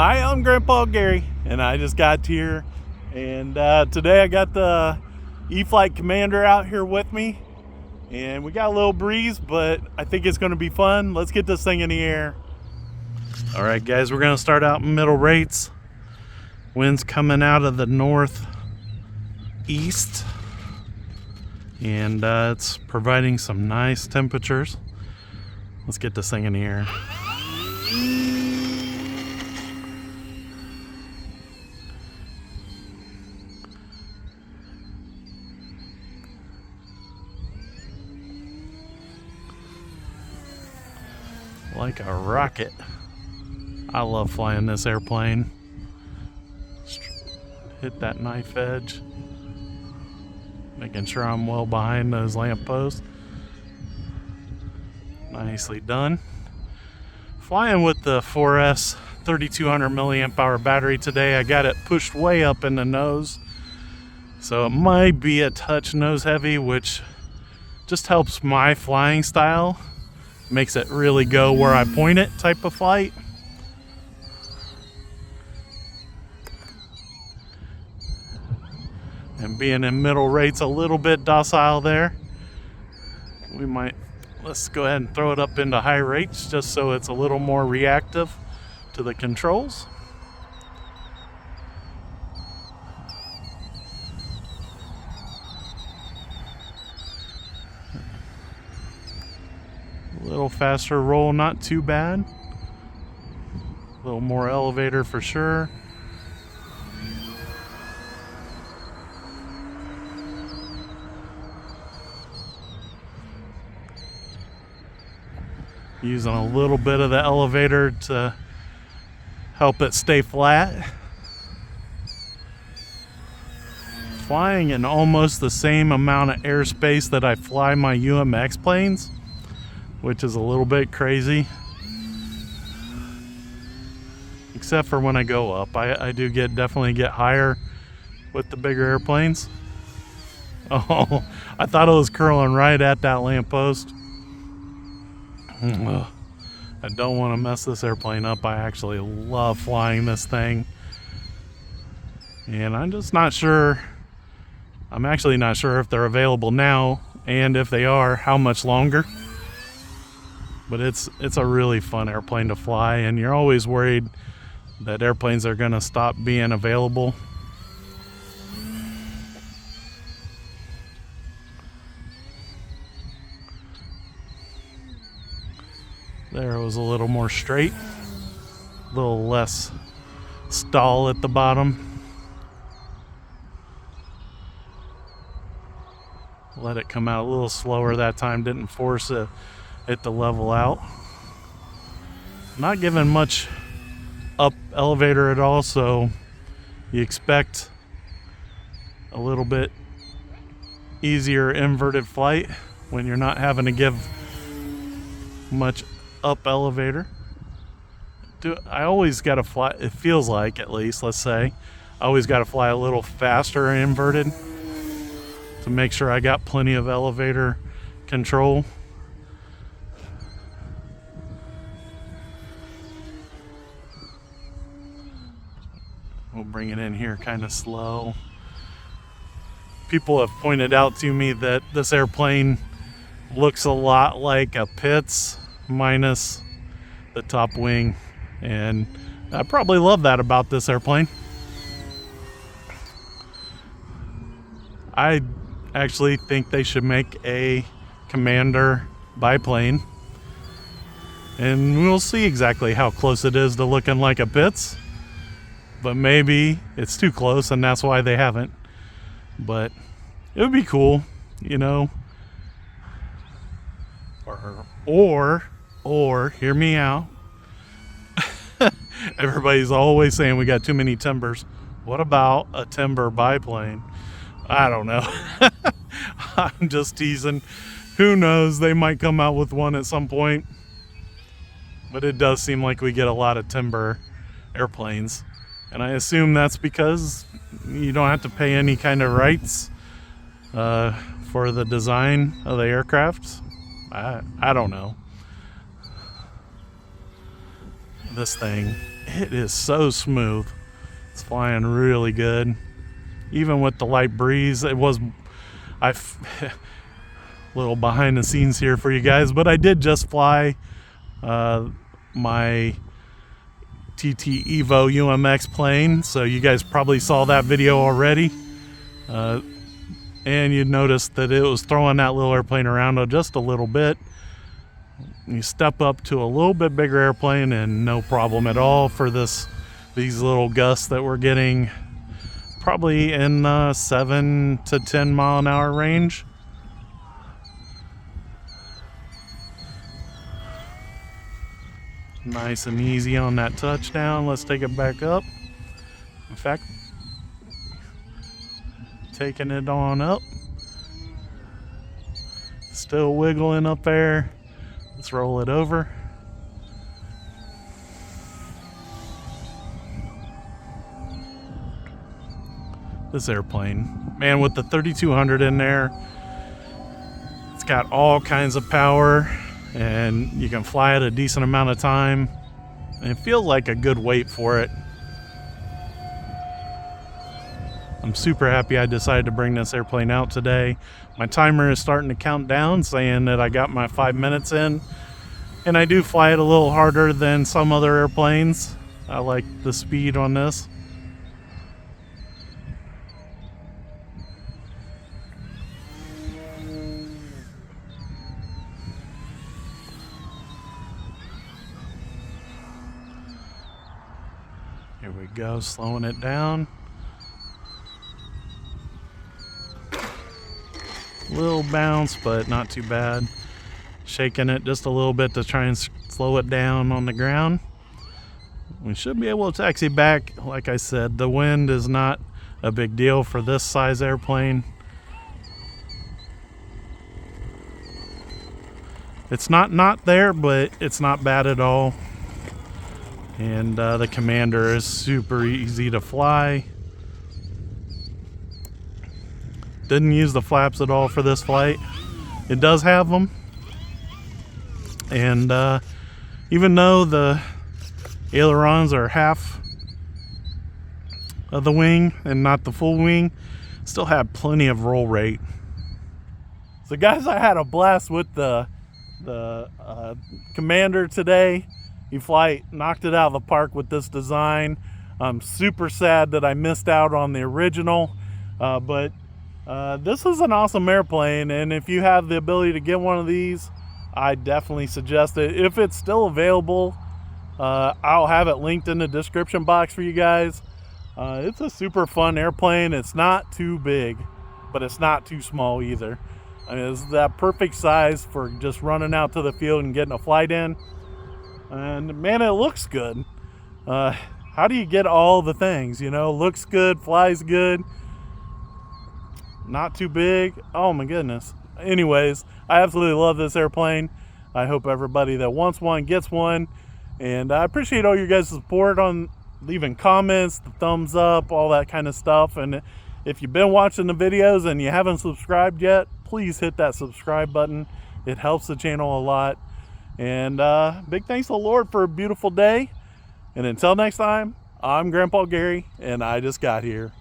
Hi, I'm Grandpa Gary, and I just got here, and today I got the E-flite Commander out here with me, and we got a little breeze, but I think it's going to be fun. Let's get this thing in the air. All right, guys, we're going to start out middle rates. Wind's coming out of the northeast, and it's providing some nice temperatures. Let's get this thing in the air. Like a rocket. I love flying this airplane. Hit that knife edge. Making sure I'm well behind those lampposts. Nicely done. Flying with the 4S 3200 milliamp hour battery today. I got it pushed way up in the nose, so it might be a touch nose heavy, which just helps my flying style. Makes it really go where I point it type of flight. And being in middle rates a little bit docile there. Let's go ahead and throw it up into high rates just so it's a little more reactive to the controls. A little faster roll, not too bad. A little more elevator for sure. Using a little bit of the elevator to help it stay flat. Flying in almost the same amount of airspace that I fly my UMX planes, which is a little bit crazy. Except for when I go up. I do definitely get higher with the bigger airplanes. Oh, I thought it was curling right at that lamppost. I don't want to mess this airplane up. I actually love flying this thing. And I'm just not sure. I'm actually not sure if they're available now, and if they are, how much longer. But it's a really fun airplane to fly, and you're always worried that airplanes are going to stop being available. There, it was a little more straight, a little less stall at the bottom. Let it come out a little slower that time, didn't force it to level out. Not giving much up elevator at all, so you expect a little bit easier inverted flight when you're not having to give much up elevator. I always got to fly, it feels like, at least, let's say, I always got to fly a little faster inverted to make sure I got plenty of elevator control. We'll bring it in here kind of slow. People have pointed out to me that this airplane looks a lot like a Pitts minus the top wing, and I probably love that about this airplane. I actually think they should make a Commander biplane, and we'll see exactly how close it is to looking like a Pitts, but maybe it's too close and that's why they haven't. But it would be cool, you know. Or hear me out. Everybody's always saying we got too many timbers. What about a timber biplane? I don't know. I'm just teasing. Who knows? They might come out with one at some point. But it does seem like we get a lot of timber airplanes. And I assume that's because you don't have to pay any kind of rights for the design of the aircraft. I don't know. This thing it is so smooth. It's flying really good. Even with the light breeze, little behind the scenes here for you guys, but I did just fly my TT Evo UMX plane, so you guys probably saw that video already, and you noticed that it was throwing that little airplane around just a little bit. You step up to a little bit bigger airplane and no problem at all for these little gusts that we're getting, probably in 7 to 10 mile an hour range. Nice and easy on that touchdown. Let's take it back up. In fact, taking it on up. Still wiggling up there. Let's roll it over. This airplane, man, with the 3200 in there, it's got all kinds of power, and you can fly it a decent amount of time, and it feels like a good weight for it. I'm super happy I decided to bring this airplane out today. My timer is starting to count down, saying that I got my 5 minutes in, and I do fly it a little harder than some other airplanes. I like the speed on this. Here we go, slowing it down. Little bounce, but not too bad. Shaking it just a little bit to try and slow it down on the ground. We should be able to taxi back. Like I said, the wind is not a big deal for this size airplane. It's not there, but it's not bad at all. And the Commander is super easy to fly. Didn't use the flaps at all for this flight. It does have them. And even though the ailerons are half of the wing and not the full wing, still have plenty of roll rate. So guys, I had a blast with the Commander today. E-flite knocked it out of the park with this design. I'm super sad that I missed out on the original, but this is an awesome airplane, and if you have the ability to get one of these, I definitely suggest it. If it's still available, I'll have it linked in the description box for you guys. It's a super fun airplane. It's not too big, but it's not too small either. I mean, it's that perfect size for just running out to the field and getting a flight in. And man, it looks good. How do you get all the things? You know, looks good, flies good, not too big. Oh my goodness. Anyways, I absolutely love this airplane. I hope everybody that wants one gets one. And I appreciate all your guys' support on leaving comments, the thumbs up, all that kind of stuff. And if you've been watching the videos and you haven't subscribed yet, please hit that subscribe button. It helps the channel a lot. And big thanks to the Lord for a beautiful day. And until next time, I'm Grandpa Gary, and I just got here.